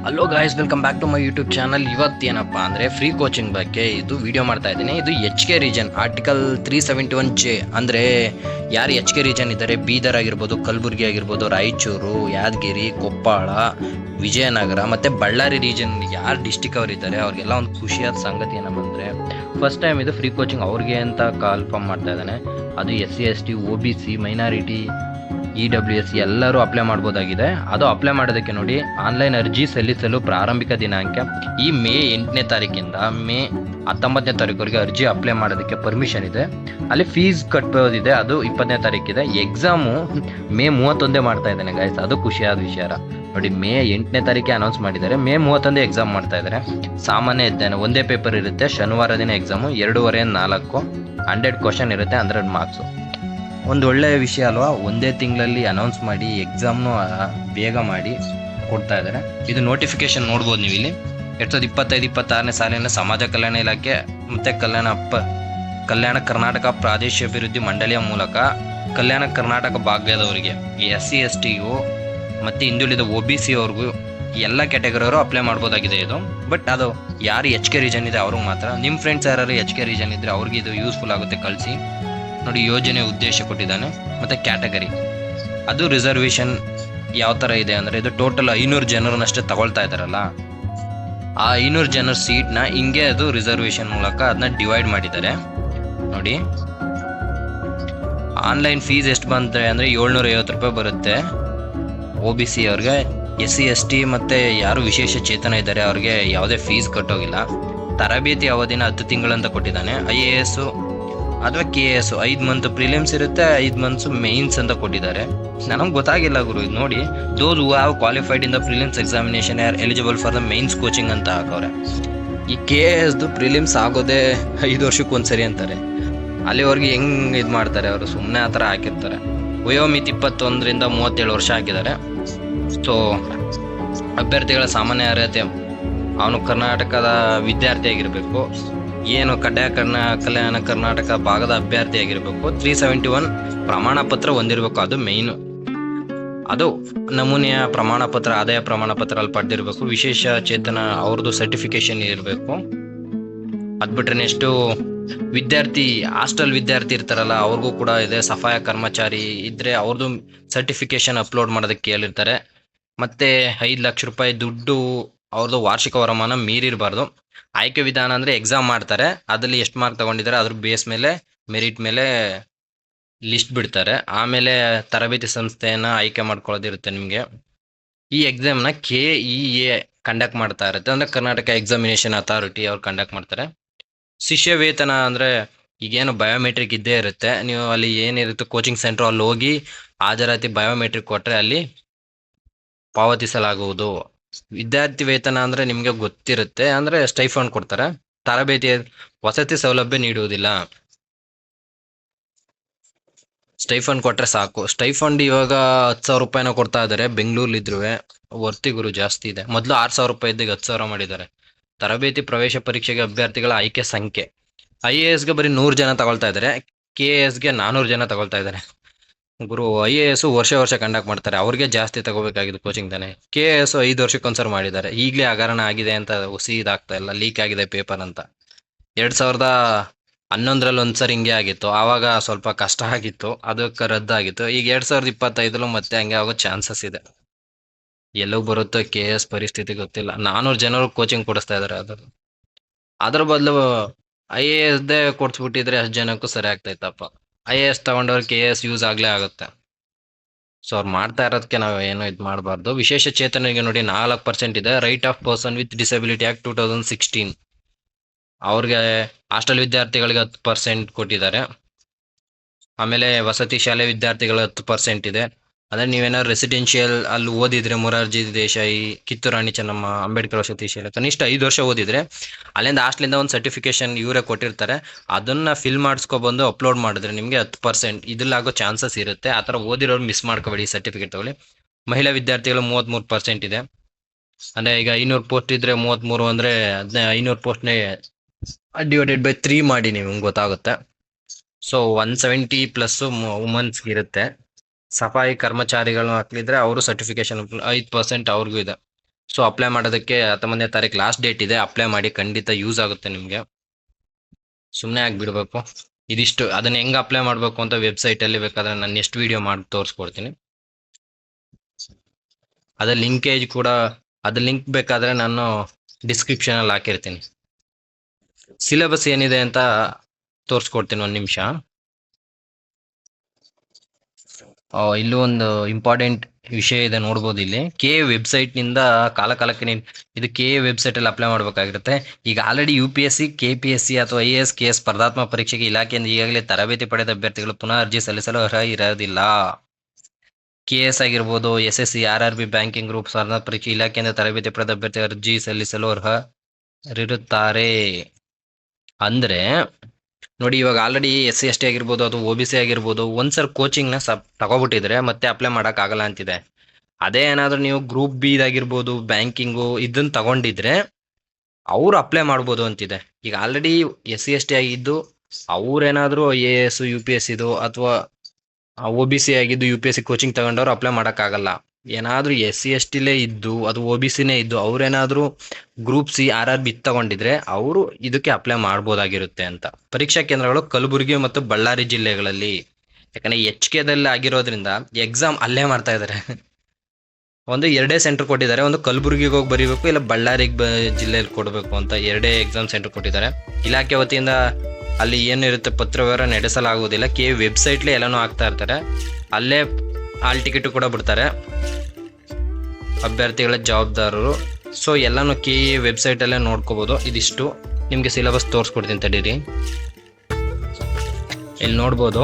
Hello guys, welcome back to my YouTube channel. ಇವತ್ತೇನಪ್ಪ ಅಂದರೆ free coaching ಬಗ್ಗೆ ಇದು ವಿಡಿಯೋ ಮಾಡ್ತಾ ಇದ್ದೀನಿ. ಇದು H K region article 371J ಅಂದರೆ ಯಾರು ಎಚ್ ಕೆ ರೀಜನ್ ಇದ್ದಾರೆ, ಬೀದರ್ ಆಗಿರ್ಬೋದು, ಕಲಬುರಗಿ ಆಗಿರ್ಬೋದು, ರಾಯಚೂರು, ಯಾದಗಿರಿ, ಕೊಪ್ಪಳ, ವಿಜಯನಗರ ಮತ್ತು ಬಳ್ಳಾರಿ ರೀಜನ್ ಯಾರು ಡಿಸ್ಟಿಕ್ ಅವರು ಇದ್ದಾರೆ ಅವ್ರಿಗೆಲ್ಲ ಒಂದು ಖುಷಿಯಾದ ಸಂಗತಿ ಏನಪ್ಪ ಅಂದರೆ ಫಸ್ಟ್ ಟೈಮ್ ಇದು ಫ್ರೀ ಕೋಚಿಂಗ್ ಅವ್ರಿಗೆ ಅಂತ ಕಾಲ್ಫಾರ್ಮ್ ಮಾಡ್ತಾ ಇದ್ದಾನೆ. ಅದು SC ST OBC minority EWS ಎಲ್ಲರೂ ಅಪ್ಲೈ ಮಾಡ್ಬೋದಾಗಿದೆ. ಅದು ಅಪ್ಲೈ ಮಾಡೋದಕ್ಕೆ ನೋಡಿ, ಆನ್ಲೈನ್ ಅರ್ಜಿ ಸಲ್ಲಿಸಲು ಪ್ರಾರಂಭಿಕ ದಿನಾಂಕ ಈ ಮೇ 8ನೇ ತಾರೀಕಿಂದ ಮೇ 19ನೇ ತಾರೀಕುವರೆಗೆ ಅರ್ಜಿ ಅಪ್ಲೈ ಮಾಡೋದಕ್ಕೆ ಪರ್ಮಿಷನ್ ಇದೆ. ಅಲ್ಲಿ ಫೀಸ್ ಕಟ್ಟೋದಿದೆ, ಅದು 20ನೇ ತಾರೀಕಿದೆ. ಎಕ್ಸಾಮು ಮೇ 31 ಮಾಡ್ತಾ ಇದ್ದಾನೆ ಗೈಸ್, ಅದು ಖುಷಿಯಾದ ವಿಚಾರ ನೋಡಿ. ಮೇ 8ನೇ ತಾರೀಕೆ ಅನೌನ್ಸ್ ಮಾಡಿದ್ದಾರೆ, ಮೇ 31 ಎಕ್ಸಾಮ್ ಮಾಡ್ತಾ ಇದ್ದಾರೆ. ಸಾಮಾನ್ಯ ಅಧ್ಯಯನ ಒಂದೇ ಪೇಪರ್ ಇರುತ್ತೆ, ಶನಿವಾರ ದಿನ ಎಕ್ಸಾಮು 2:30 4 100 ಕ್ವಶನ್ ಇರುತ್ತೆ, 100 ಮಾರ್ಕ್ಸು. ಒಂದು ಒಳ್ಳೆಯ ವಿಷಯ ಅಲ್ವಾ? ಒಂದೇ ತಿಂಗಳಲ್ಲಿ ಅನೌನ್ಸ್ ಮಾಡಿ ಎಕ್ಸಾಮ್ನು ಬೇಗ ಮಾಡಿ ಕೊಡ್ತಾ ಇದ್ದಾರೆ. ಇದು ನೋಟಿಫಿಕೇಶನ್ ನೋಡ್ಬೋದು ನೀವು ಇಲ್ಲಿ. 2025-26ನೇ ಸಾಲಿನ ಸಮಾಜ ಕಲ್ಯಾಣ ಇಲಾಖೆ ಮತ್ತು ಕಲ್ಯಾಣ ಕರ್ನಾಟಕ ಪ್ರಾದೇಶಿಕ ಅಭಿವೃದ್ಧಿ ಮಂಡಳಿಯ ಮೂಲಕ ಕಲ್ಯಾಣ ಕರ್ನಾಟಕ ಭಾಗದವರಿಗೆ SC ST ಮತ್ತು ಹಿಂದುಳಿದ OBC ಅವ್ರಿಗೂ ಎಲ್ಲ ಕ್ಯಾಟಗರಿಯವರು ಅಪ್ಲೈ ಮಾಡ್ಬೋದಾಗಿದೆ ಇದು. ಬಟ್ ಅದು ಯಾರು ಎಚ್ ಕೆ ರೀಜನ್ ಇದೆ ಅವ್ರಿಗೆ ಮಾತ್ರ. ನಿಮ್ಮ ಫ್ರೆಂಡ್ಸ್ ಯಾರು ಎಚ್ ಕೆ ರೀಜನ್ ಇದ್ದರೆ ಅವ್ರಿಗೆ ಇದು ಯೂಸ್ಫುಲ್ ಆಗುತ್ತೆ, ಕಳಿಸಿ ನೋಡಿ. ಯೋಜನೆ ಉದ್ದೇಶ ಕೊಟ್ಟಿದ್ದಾನೆ ಮತ್ತು ಕ್ಯಾಟಗರಿ ಅದು ರಿಸರ್ವೇಷನ್ ಯಾವ ಥರ ಇದೆ ಅಂದರೆ, ಇದು ಟೋಟಲ್ 500 ಜನರನ್ನಷ್ಟೇ ತಗೊಳ್ತಾ ಇದ್ದಾರಲ್ಲ, ಆ 500 ಜನರ ಸೀಟ್ನ ಹಿಂಗೆ ಅದು ರಿಸರ್ವೇಷನ್ ಮೂಲಕ ಅದನ್ನ ಡಿವೈಡ್ ಮಾಡಿದ್ದಾರೆ ನೋಡಿ. ಆನ್ಲೈನ್ ಫೀಸ್ ಎಷ್ಟು ಬಂದರೆ ಅಂದರೆ 750 ರೂಪಾಯಿ ಬರುತ್ತೆ OBC ಅವ್ರಿಗೆ. SC ST ಮತ್ತು ಯಾರು ವಿಶೇಷ ಚೇತನ ಇದ್ದಾರೆ ಅವ್ರಿಗೆ ಯಾವುದೇ ಫೀಸ್ ಕಟ್ಟೋಗಿಲ್ಲ. ತರಬೇತಿ ಅವಧಿನ 10 ತಿಂಗಳಂತ ಕೊಟ್ಟಿದ್ದಾನೆ. IAS ಅಥವಾ KS 5 ಮಂತ್ ಪ್ರಿಲಿಮ್ಸ್ ಇರುತ್ತೆ, 5 ಮಂತ್ಸ್ ಮೇನ್ಸ್ ಅಂತ ಕೊಟ್ಟಿದ್ದಾರೆ. ನನಗೆ ಗೊತ್ತಾಗಿಲ್ಲ ಗುರು, ಇದು ನೋಡಿ. Those who have qualified in the prelims examination are eligible for the mains coaching ಅಂತ ಹಾಕವ್ರೆ. ಈ KSದು ಪ್ರಿಲಿಮ್ಸ್ ಆಗೋದೇ 5 ವರ್ಷಕ್ಕೆ ಒಂದ್ಸರಿ ಅಂತಾರೆ. ಅಲ್ಲಿವರೆಗೆ ಹೆಂಗೆ ಇದು ಮಾಡ್ತಾರೆ ಅವರು? ಸುಮ್ಮನೆ ಆ ಥರ ಹಾಕಿರ್ತಾರೆ. ವಯೋಮಿತಿ 21ರಿಂದ 37 ವರ್ಷ ಹಾಕಿದ್ದಾರೆ. ಸೊ ಅಭ್ಯರ್ಥಿಗಳ ಸಾಮಾನ್ಯ ಅರ್ಹತೆ ಅವನು ಕರ್ನಾಟಕದ ವಿದ್ಯಾರ್ಥಿಯಾಗಿರಬೇಕು, ಏನು ಕಡ್ಡಾಯ ಕಲ್ಯಾಣ ಕರ್ನಾಟಕ ಭಾಗದ ಅಭ್ಯರ್ಥಿಯಾಗಿರಬೇಕು, 371 ಪ್ರಮಾಣ ಪತ್ರ ಹೊಂದಿರಬೇಕು, ಅದು ಮೇಯ್ನು. ಅದು ನಮೂನೆಯ ಪ್ರಮಾಣ ಪತ್ರ, ಆದಾಯ ಪ್ರಮಾಣ ಪತ್ರ ಅಲ್ಲಿ ಪಡೆದಿರಬೇಕು. ವಿಶೇಷ ಚೇತನ ಅವ್ರದ್ದು ಸರ್ಟಿಫಿಕೇಶನ್ ಇರಬೇಕು. ಅದು ಬಿಟ್ರೆ ನೆಕ್ಸ್ಟು ವಿದ್ಯಾರ್ಥಿ, ಹಾಸ್ಟೆಲ್ ವಿದ್ಯಾರ್ಥಿ ಇರ್ತಾರಲ್ಲ ಅವ್ರಿಗೂ ಕೂಡ ಇದೆ. ಸಫಾಯ ಕರ್ಮಚಾರಿ ಇದ್ದರೆ ಅವ್ರದ್ದು ಸರ್ಟಿಫಿಕೇಶನ್ ಅಪ್ಲೋಡ್ ಮಾಡೋದಕ್ಕೆ ಕೇಳಿರ್ತಾರೆ. ಮತ್ತು 5 ಲಕ್ಷ ರೂಪಾಯಿ ದುಡ್ಡು ಅವ್ರದ್ದು ವಾರ್ಷಿಕ ವರಮಾನ ಮೀರಿರಬಾರ್ದು. ಆಯ್ಕೆ ವಿಧಾನ ಅಂದರೆ ಎಕ್ಸಾಮ್ ಮಾಡ್ತಾರೆ, ಅದರಲ್ಲಿ ಎಷ್ಟು ಮಾರ್ಕ್ ತಗೊಂಡಿದ್ದಾರೆ ಅದ್ರ ಬೇಸ್ ಮೇಲೆ, ಮೆರಿಟ್ ಮೇಲೆ ಲಿಸ್ಟ್ ಬಿಡ್ತಾರೆ. ಆಮೇಲೆ ತರಬೇತಿ ಸಂಸ್ಥೆಯನ್ನು ಆಯ್ಕೆ ಮಾಡ್ಕೊಳ್ಳೋದಿರುತ್ತೆ ನಿಮಗೆ. ಈ ಎಕ್ಸಾಮ್ನ KEA ಕಂಡಕ್ಟ್ ಮಾಡ್ತಾ ಇರುತ್ತೆ, ಅಂದರೆ ಕರ್ನಾಟಕ ಎಕ್ಸಾಮಿನೇಷನ್ ಅಥಾರಿಟಿ ಅವ್ರು ಕಂಡಕ್ಟ್ ಮಾಡ್ತಾರೆ. ಶಿಷ್ಯ ವೇತನ ಅಂದರೆ ಈಗೇನು ಬಯೋಮೆಟ್ರಿಕ್ ಇದ್ದೇ ಇರುತ್ತೆ. ನೀವು ಅಲ್ಲಿ ಏನಿರುತ್ತೆ ಕೋಚಿಂಗ್ ಸೆಂಟ್ರ್, ಅಲ್ಲಿ ಹೋಗಿ ಹಾಜರಾತಿ ಬಯೋಮೆಟ್ರಿಕ್ ಕೊಟ್ಟರೆ ಅಲ್ಲಿ ಪಾವತಿಸಲಾಗುವುದು. ವಿದ್ಯಾರ್ಥಿ ವೇತನ ಅಂದರೆ ನಿಮಗೆ ಗೊತ್ತಿರುತ್ತೆ, ಅಂದರೆ ಸ್ಟೈಫಂಡ್ ಕೊಡ್ತಾರೆ. ತರಬೇತಿ ವಸತಿ ಸೌಲಭ್ಯ ನೀಡುವುದಿಲ್ಲ, ಸ್ಟೈಫಂಡ್ ಕೊಟ್ಟರೆ ಸಾಕು. ಸ್ಟೈಫಂಡ್ ಇವಾಗ 10,000 ರೂಪಾಯಿನ ಕೊಡ್ತಾ ಇದ್ದಾರೆ ಬೆಂಗಳೂರಲ್ಲಿದ್ರೂ. ವರ್ತಿಗುರು ಜಾಸ್ತಿ ಇದೆ. ಮೊದಲು 6,000 ರೂಪಾಯಿ ಇದ್ದಾಗ 10,000 ಮಾಡಿದ್ದಾರೆ. ತರಬೇತಿ ಪ್ರವೇಶ ಪರೀಕ್ಷೆಗೆ ಅಭ್ಯರ್ಥಿಗಳ ಆಯ್ಕೆ ಸಂಖ್ಯೆ IASಗೆ ಬರೀ 100 ಜನ ತಗೊಳ್ತಾ ಇದ್ದಾರೆ, KSಗೆ 400 ಜನ ತಗೊಳ್ತಾ ಇದ್ದಾರೆ. ಗುರು, IAS ವರ್ಷ ಕಂಡಕ್ಟ್ ಮಾಡ್ತಾರೆ, ಅವ್ರಿಗೆ ಜಾಸ್ತಿ ತಗೋಬೇಕಾಗಿದ್ದು ಕೋಚಿಂಗ್ ತಾನೆ. KS 5 ವರ್ಷಕ್ಕೊಂದ್ಸರಿ ಮಾಡಿದ್ದಾರೆ. ಈಗಲೇ ಹಗರಣ ಆಗಿದೆ ಅಂತ ಇದಾಗ್ತಾ ಇಲ್ಲ, ಲೀಕ್ ಆಗಿದೆ ಪೇಪರ್ ಅಂತ. 2011ರಲ್ಲಿ ಒಂದ್ಸರಿ ಹಿಂಗೆ ಆಗಿತ್ತು, ಆವಾಗ ಸ್ವಲ್ಪ ಕಷ್ಟ ಆಗಿತ್ತು, ಅದಕ್ಕೆ ರದ್ದಾಗಿತ್ತು. ಈಗ 2025 ಮತ್ತೆ ಹಂಗೆ ಆಗೋ ಚಾನ್ಸಸ್ ಇದೆ. ಎಲ್ಲೋ ಬರುತ್ತೋ KS ಪರಿಸ್ಥಿತಿ ಗೊತ್ತಿಲ್ಲ. 400 ಜನರು ಕೋಚಿಂಗ್ ಕೊಡಿಸ್ತಾ ಇದ್ದಾರೆ. ಅದ್ರ ಬದಲು IASದೇ ಕೊಡ್ಸ್ಬಿಟ್ಟಿದ್ರೆ ಅಷ್ಟು ಜನಕ್ಕೂ ಸರಿ ಆಗ್ತಾಯಿತ್ತಪ್ಪ. IAS ತಗೊಂಡವ್ರು KS ಯೂಸ್ ಆಗಲೇ ಆಗುತ್ತೆ. ಸೊ ಅವ್ರು ಮಾಡ್ತಾ ಇರೋದಕ್ಕೆ ನಾವು ಏನೋ ಇದು ಮಾಡಬಾರ್ದು. ವಿಶೇಷ ಚೇತನರಿಗೆ ನೋಡಿ 4% ಇದೆ. Right of person with disability act 2016 ಅವ್ರಿಗೆ. ಹಾಸ್ಟೆಲ್ ವಿದ್ಯಾರ್ಥಿಗಳಿಗೆ 10% ಕೊಟ್ಟಿದ್ದಾರೆ. ಆಮೇಲೆ ವಸತಿ ಶಾಲೆ ವಿದ್ಯಾರ್ಥಿಗಳು 10% ಇದೆ. ಅಂದರೆ ನೀವೇನಾದ್ರು ರೆಸಿಡೆನ್ಷಿಯಲ್ ಅಲ್ಲಿ ಓದಿದ್ರೆ, ಮೊರಾರ್ಜಿ ದೇಸಾಯಿ, ಕಿತ್ತೂರಾಣಿ ಚೆನ್ನಮ್ಮ, ಅಂಬೇಡ್ಕರ್ ವಸತಿ ಶಾಲೆ ಕನಿಷ್ಠ 5 ವರ್ಷ ಓದಿದ್ರೆ ಅಲ್ಲಿಂದ ಹಾಸ್ಟ್ಲಿಂದ ಒಂದು ಸರ್ಟಿಫಿಕೇಶನ್ ಇವರೇ ಕೊಟ್ಟಿರ್ತಾರೆ, ಅದನ್ನು ಫಿಲ್ ಮಾಡಿಸ್ಕೊಬಂದು ಅಪ್ಲೋಡ್ ಮಾಡಿದ್ರೆ ನಿಮಗೆ 10% ಇದರಲ್ಲಾಗೋ ಚಾನ್ಸಸ್ ಇರುತ್ತೆ. ಆ ಥರ ಓದಿರೋರು ಮಿಸ್ ಮಾಡ್ಕೋಬೇಡಿ, ಸರ್ಟಿಫಿಕೇಟ್ ತಗೊಳ್ಳಿ. ಮಹಿಳಾ ವಿದ್ಯಾರ್ಥಿಗಳು 33% ಇದೆ. ಅಂದರೆ ಈಗ 500 ಪೋಸ್ಟ್ ಇದ್ದರೆ 33 ಅಂದರೆ 500 ಪೋಸ್ಟ್ನೇ ಡಿವೈಡೆಡ್ ಬೈ 3 ಮಾಡಿ, ನಿಮ್ಗೆ ಗೊತ್ತಾಗುತ್ತೆ. ಸೊ 170 ಪ್ಲಸ್ಸು ವುಮನ್ಸ್ಗೆ ಇರುತ್ತೆ. ಸಫಾಯಿ ಕರ್ಮಚಾರಿಗಳನ್ನ ಹಾಕ್ಲಿದ್ರೆ ಅವರು ಸರ್ಟಿಫಿಕೇಶನ್ 5% ಅವ್ರಿಗೂ ಇದೆ. ಸೊ ಅಪ್ಲೈ ಮಾಡೋದಕ್ಕೆ 19ನೇ ತಾರೀಕು ಲಾಸ್ಟ್ ಡೇಟ್ ಇದೆ. ಅಪ್ಲೈ ಮಾಡಿ, ಖಂಡಿತ ಯೂಸ್ ಆಗುತ್ತೆ ನಿಮಗೆ. ಸುಮ್ಮನೆ ಆಗಿಬಿಡ್ಬೇಕು. ಇದಿಷ್ಟು ಅದನ್ನ ಹೆಂಗ್ ಅಪ್ಲೈ ಮಾಡಬೇಕು ಅಂತ ವೆಬ್ಸೈಟ್ ಅಲ್ಲಿ ಬೇಕಾದ್ರೆ ನಾನು ನೆಕ್ಸ್ಟ್ ವಿಡಿಯೋ ಮಾಡಿ ತೋರಿಸ್ಕೊಡ್ತೀನಿ. ಅದ ಲಿಂಕೇಜ್ ಕೂಡ, ಅದ ಲಿಂಕ್ ಬೇಕಾದ್ರೆ ನಾನು ಡಿಸ್ಕ್ರಿಪ್ಷನ್ ಅಲ್ಲಿ ಹಾಕಿರ್ತೀನಿ. ಸಿಲೆಬಸ್ ಏನಿದೆ ಅಂತ ತೋರಿಸ್ಕೊಡ್ತೀನಿ, ಒಂದು ನಿಮಿಷ. ಇಲ್ಲೂ ಒಂದು ಇಂಪಾರ್ಟೆಂಟ್ ವಿಷಯ ಇದೆ, ನೋಡ್ಬೋದು ಇಲ್ಲಿ. ಕೆ ವೆಬ್ಸೈಟ್ ನಿಂದ ಕಾಲಕ್ಕೆ ಇದು ಕೆ ವೆಬ್ಸೈಟ್ ಅಲ್ಲಿ ಅಪ್ಲೈ ಮಾಡಬೇಕಾಗಿರುತ್ತೆ. ಈಗ ಆಲ್ರೆಡಿ UPSC, KPSC ಅಥವಾ IAS, KS ಸ್ಪರ್ಧಾತ್ಮಕ ಪರೀಕ್ಷೆಗೆ ಇಲಾಖೆಯಿಂದ ಈಗಾಗಲೇ ತರಬೇತಿ ಪಡೆದ ಅಭ್ಯರ್ಥಿಗಳು ಪುನಃ ಅರ್ಜಿ ಸಲ್ಲಿಸಲು ಅರ್ಹ ಇರೋದಿಲ್ಲ. KS ಆಗಿರ್ಬೋದು, SSC, RRB, ಬ್ಯಾಂಕಿಂಗ್ ಗ್ರೂಪ್ ಸ್ಪರ್ಧಾತ್ಮಕ ಪರೀಕ್ಷೆ ಇಲಾಖೆಯಿಂದ ತರಬೇತಿ ಪಡೆದ ಅಭ್ಯರ್ಥಿ ಅರ್ಜಿ ಸಲ್ಲಿಸಲು ಅರ್ಹರಿರುತ್ತಾರೆ. ಅಂದ್ರೆ ನೋಡಿ, ಇವಾಗ ಆಲ್ರೆಡಿ SC ST ಆಗಿರ್ಬೋದು ಅಥವಾ OBC ಆಗಿರ್ಬೋದು ಒಂದ್ಸರ್ ಕೋಚಿಂಗ್ನ ತಗೋಬಿಟ್ಟಿದ್ರೆ ಮತ್ತೆ ಅಪ್ಲೈ ಮಾಡಕ್ ಆಗಲ್ಲ ಅಂತಿದೆ. ಅದೇ ಏನಾದ್ರೂ ನೀವು ಗ್ರೂಪ್ ಬಿ ಆಗಿರ್ಬೋದು, ಬ್ಯಾಂಕಿಂಗು ಇದನ್ನ ತಗೊಂಡಿದ್ರೆ ಅವ್ರು ಅಪ್ಲೈ ಮಾಡ್ಬೋದು ಅಂತಿದೆ. ಈಗ ಆಲ್ರೆಡಿ SC ST ಆಗಿದ್ದು ಅವ್ರೇನಾದ್ರೂ IAS, UPS ಇದು ಅಥವಾ OBC ಆಗಿದ್ದು UPSC ಕೋಚಿಂಗ್ ತಗೊಂಡವ್ರು ಅಪ್ಲೈ ಆಗಲ್ಲ. ಏನಾದ್ರೂ SC ST ಇದ್ದು ಅದು OBCನೇ ಇದ್ದು ಅವ್ರೇನಾದ್ರೂ ಗ್ರೂಪ್ C, RRB ತಗೊಂಡಿದ್ರೆ ಅವರು ಇದಕ್ಕೆ ಅಪ್ಲೈ ಮಾಡ್ಬೋದಾಗಿರುತ್ತೆ ಅಂತ. ಪರೀಕ್ಷಾ ಕೇಂದ್ರಗಳು ಕಲಬುರಗಿ ಮತ್ತು ಬಳ್ಳಾರಿ ಜಿಲ್ಲೆಗಳಲ್ಲಿ. ಯಾಕಂದ್ರೆ HKದಲ್ಲಿ ಆಗಿರೋದ್ರಿಂದ ಎಕ್ಸಾಮ್ ಅಲ್ಲೇ ಮಾಡ್ತಾ ಇದ್ದಾರೆ. ಒಂದು 2 ಸೆಂಟರ್ ಕೊಟ್ಟಿದ್ದಾರೆ, ಒಂದು ಕಲಬುರಗಿಗೆ ಹೋಗಿ ಬರೀಬೇಕು, ಇಲ್ಲ ಬಳ್ಳಾರಿಗೆ ಜಿಲ್ಲೆಯಲ್ಲಿ ಕೊಡಬೇಕು ಅಂತ 2 ಎಕ್ಸಾಮ್ ಸೆಂಟರ್ ಕೊಟ್ಟಿದ್ದಾರೆ. ಇಲಾಖೆ ವತಿಯಿಂದ ಅಲ್ಲಿ ಏನಿರುತ್ತೆ ಪತ್ರವ್ಯವಹಾರ ನಡೆಸಲಾಗುವುದಿಲ್ಲ. ಕೆ ವೆಬ್ಸೈಟ್ಲೇ ಎಲ್ಲಾನು ಹಾಕ್ತಾ ಇರ್ತಾರೆ, ಅಲ್ಲೇ ಹಾಲ್ ಟಿಕೆಟ್ ಕೂಡ ಬಿಡ್ತಾರೆ ಅಭ್ಯರ್ಥಿಗಳ ಜವಾಬ್ದಾರರು. ಸೊ ಎಲ್ಲಾನು ಕೆ ವೆಬ್ಸೈಟ್ ಅಲ್ಲೇ ನೋಡ್ಕೋಬಹುದು. ಇದಿಷ್ಟು ನಿಮ್ಗೆ ಸಿಲೆಬಸ್ ತೋರಿಸ್ಕೊಡ್ತೀನಿ ತಡೀರಿ. ಇಲ್ಲಿ ನೋಡ್ಬೋದು,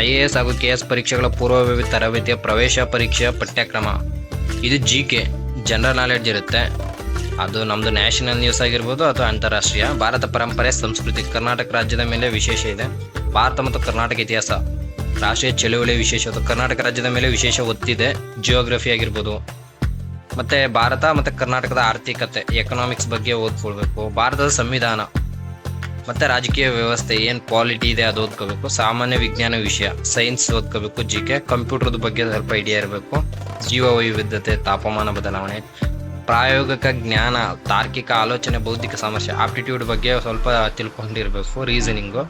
IAS ಹಾಗೂ KS ಪರೀಕ್ಷೆಗಳ ಪೂರ್ವಭಾವಿ ತರಬೇತಿಯ ಪ್ರವೇಶ ಪರೀಕ್ಷೆಯ ಪಠ್ಯಕ್ರಮ. ಇದು GK ಜನರಲ್ ನಾಲೆಡ್ಜ್ ಇರುತ್ತೆ. ಅದು ನಮ್ದು ನ್ಯಾಷನಲ್ ನ್ಯೂಸ್ ಆಗಿರ್ಬೋದು ಅಥವಾ ಅಂತಾರಾಷ್ಟ್ರೀಯ. ಭಾರತ ಪರಂಪರೆ, ಸಂಸ್ಕೃತಿ, ಕರ್ನಾಟಕ ರಾಜ್ಯದ ಮೇಲೆ ವಿಶೇಷ ಇದೆ. ಭಾರತ ಮತ್ತು ಕರ್ನಾಟಕ ಇತಿಹಾಸ, ರಾಷ್ಟ್ರೀಯ ಚಳುವಳಿ ವಿಶೇಷ, ಕರ್ನಾಟಕ ರಾಜ್ಯದ ಮೇಲೆ ವಿಶೇಷ ಒತ್ತಿದೆ. ಜಿಯೋಗ್ರಫಿ ಆಗಿರ್ಬೋದು, ಮತ್ತೆ ಭಾರತ ಮತ್ತು ಕರ್ನಾಟಕದ ಆರ್ಥಿಕತೆ, ಎಕನಾಮಿಕ್ಸ್ ಬಗ್ಗೆ ಓದ್ಕೊಳ್ಬೇಕು. ಭಾರತದ ಸಂವಿಧಾನ ಮತ್ತೆ ರಾಜಕೀಯ ವ್ಯವಸ್ಥೆ ಏನು ಪಾಲಿಟಿ ಇದೆ ಅದು ಓದ್ಕೋಬೇಕು. ಸಾಮಾನ್ಯ ವಿಜ್ಞಾನ ವಿಷಯ, ಸೈನ್ಸ್ ಓದ್ಕೋಬೇಕು. GK ಕಂಪ್ಯೂಟರ್ದ ಬಗ್ಗೆ ಸ್ವಲ್ಪ ಐಡಿಯಾ ಇರಬೇಕು. ಜೀವ ವೈವಿಧ್ಯತೆ, ತಾಪಮಾನ ಬದಲಾವಣೆ, ಪ್ರಾಯೋಗಿಕ ಜ್ಞಾನ, ತಾರ್ಕಿಕ ಆಲೋಚನೆ, ಬೌದ್ಧಿಕ ಸಾಮರ್ಥ್ಯ, ಆಪ್ಟಿಟ್ಯೂಡ್ ಬಗ್ಗೆ ಸ್ವಲ್ಪ ತಿಳ್ಕೊಂಡಿರ್ಬೇಕು. ರೀಸನಿಂಗು,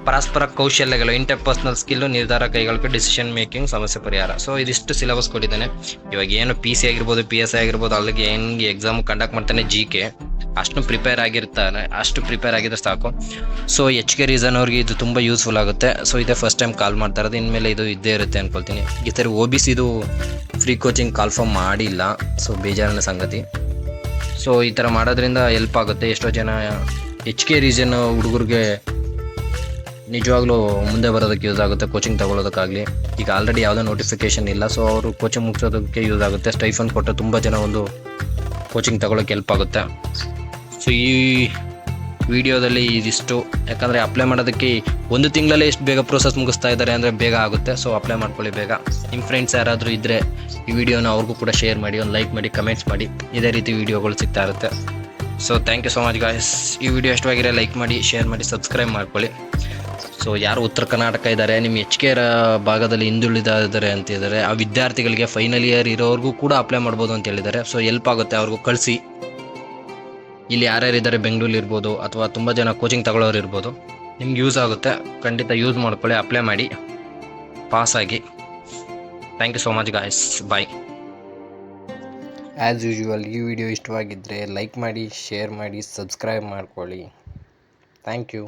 ಪರಸ್ಪರ ಕೌಶಲ್ಯಗಳು, ಇಂಟರ್ಪರ್ಸನಲ್ ಸ್ಕಿಲ್, ನಿರ್ಧಾರ ಕೈಗೊಳ್ಳಕ್ಕೆ, ಡಿಸಿಷನ್ ಮೇಕಿಂಗ್, ಸಮಸ್ಯೆ ಪರಿಹಾರ. ಸೊ ಇದಿಷ್ಟು ಸಿಲೆಬಸ್ ಕೊಟ್ಟಿದ್ದಾನೆ. ಇವಾಗ ಏನು PC ಆಗಿರ್ಬೋದು, PSI ಆಗಿರ್ಬೋದು, ಅಲ್ಲಿಗೆ ಹೆಂಗೆ ಎಕ್ಸಾಮ್ ಕಂಡಕ್ಟ್ ಮಾಡ್ತಾನೆ GK ಅಷ್ಟು ಪ್ರಿಪೇರ್ ಆಗಿದ್ರೆ ಸಾಕು. ಸೊ HK ರೀಸನ್ ಅವ್ರಿಗೆ ಇದು ತುಂಬ ಯೂಸ್ಫುಲ್ ಆಗುತ್ತೆ. ಸೊ ಇದೇ ಫಸ್ಟ್ ಟೈಮ್ ಕಾಲ್ ಮಾಡ್ತಾ ಇರೋದು, ಇನ್ಮೇಲೆ ಇದು ಇದ್ದೇ ಇರುತ್ತೆ ಅನ್ಕೊಳ್ತೀನಿ. ಈ ಥರ OBC ಇದು ಫ್ರೀ ಕೋಚಿಂಗ್ ಕಾಲ್ಫಾರ್ಮ್ ಮಾಡಿಲ್ಲ, ಸೊ ಬೇಜಾರಿನ ಸಂಗತಿ. ಸೊ ಈ ಥರ ಮಾಡೋದ್ರಿಂದ ಹೆಲ್ಪ್ ಆಗುತ್ತೆ. ಎಷ್ಟೋ ಜನ HK ರೀಸನ್ ಹುಡುಗರಿಗೆ ನಿಜವಾಗ್ಲೂ ಮುಂದೆ ಬರೋದಕ್ಕೆ ಯೂಸ್ ಆಗುತ್ತೆ, ಕೋಚಿಂಗ್ ತಗೊಳ್ಳೋದಕ್ಕಾಗಲಿ. ಈಗ ಆಲ್ರೆಡಿ ಯಾವುದೋ ನೋಟಿಫಿಕೇಶನ್ ಇಲ್ಲ, ಸೊ ಅವರು ಕೋಚಿಂಗ್ ಮುಗಿಸೋದಕ್ಕೆ ಯೂಸ್ ಆಗುತ್ತೆ. ಸ್ಟೈಫನ್ ಕೊಟ್ಟು ತುಂಬ ಜನ ಒಂದು ಕೋಚಿಂಗ್ ತಗೊಳ್ಳೋಕೆ ಹೆಲ್ಪ್ ಆಗುತ್ತೆ. ಸೊ ಈ ವಿಡಿಯೋದಲ್ಲಿ ಇದಿಷ್ಟು. ಯಾಕಂದರೆ ಅಪ್ಲೈ ಮಾಡೋದಕ್ಕೆ 1 ತಿಂಗಳಲ್ಲೇ ಎಷ್ಟು ಬೇಗ ಪ್ರೋಸೆಸ್ ಮುಗಿಸ್ತಾ ಇದ್ದಾರೆ ಅಂದರೆ ಬೇಗ ಆಗುತ್ತೆ. ಸೊ ಅಪ್ಲೈ ಮಾಡ್ಕೊಳ್ಳಿ ಬೇಗ. ನಿಮ್ಮ ಫ್ರೆಂಡ್ಸ್ ಯಾರಾದರೂ ಇದ್ದರೆ ಈ ವಿಡಿಯೋನ ಅವ್ರಿಗೂ ಕೂಡ ಶೇರ್ ಮಾಡಿ, ಒಂದು ಲೈಕ್ ಮಾಡಿ, ಕಮೆಂಟ್ಸ್ ಮಾಡಿ. ಇದೇ ರೀತಿ ವಿಡಿಯೋಗಳು ಸಿಗ್ತಾ ಇರುತ್ತೆ. So thank you so much guys. ಈ ವಿಡಿಯೋ ಇಷ್ಟವಾಗಿರೋ ಲೈಕ್ ಮಾಡಿ, ಶೇರ್ ಮಾಡಿ, ಸಬ್ಸ್ಕ್ರೈಬ್ ಮಾಡ್ಕೊಳ್ಳಿ. ಸೊ ಯಾರು ಉತ್ತರ ಕರ್ನಾಟಕ ಇದ್ದಾರೆ, ನಿಮ್ಮ HK ಭಾಗದಲ್ಲಿ ಹಿಂದುಳಿದಿದ್ದಾರೆ ಅಂತಿದ್ದಾರೆ, ಆ ವಿದ್ಯಾರ್ಥಿಗಳಿಗೆ ಫೈನಲ್ ಇಯರ್ ಇರೋರ್ಗೂ ಕೂಡ ಅಪ್ಲೈ ಮಾಡ್ಬೋದು ಅಂತ ಹೇಳಿದ್ದಾರೆ. ಸೊ ಹೆಲ್ಪ್ ಆಗುತ್ತೆ, ಅವ್ರಿಗೂ ಕಳಿಸಿ. ಇಲ್ಲಿ ಯಾರ್ಯಾರಿದ್ದಾರೆ ಬೆಂಗಳೂರು ಇರ್ಬೋದು ಅಥವಾ ತುಂಬ ಜನ ಕೋಚಿಂಗ್ ತಗೊಳ್ಳೋರು ಇರ್ಬೋದು, ನಿಮ್ಗೆ ಯೂಸ್ ಆಗುತ್ತೆ. ಖಂಡಿತ ಯೂಸ್ ಮಾಡ್ಕೊಳ್ಳಿ, ಅಪ್ಲೈ ಮಾಡಿ, ಪಾಸ್ ಆಗಿ. Thank you so much guys, bye. As usual ಈ ವಿಡಿಯೋ ಇಷ್ಟವಾಗಿದ್ದರೆ ಲೈಕ್ ಮಾಡಿ, ಶೇರ್ ಮಾಡಿ, ಸಬ್ಸ್ಕ್ರೈಬ್ ಮಾಡ್ಕೊಳ್ಳಿ. Thank you.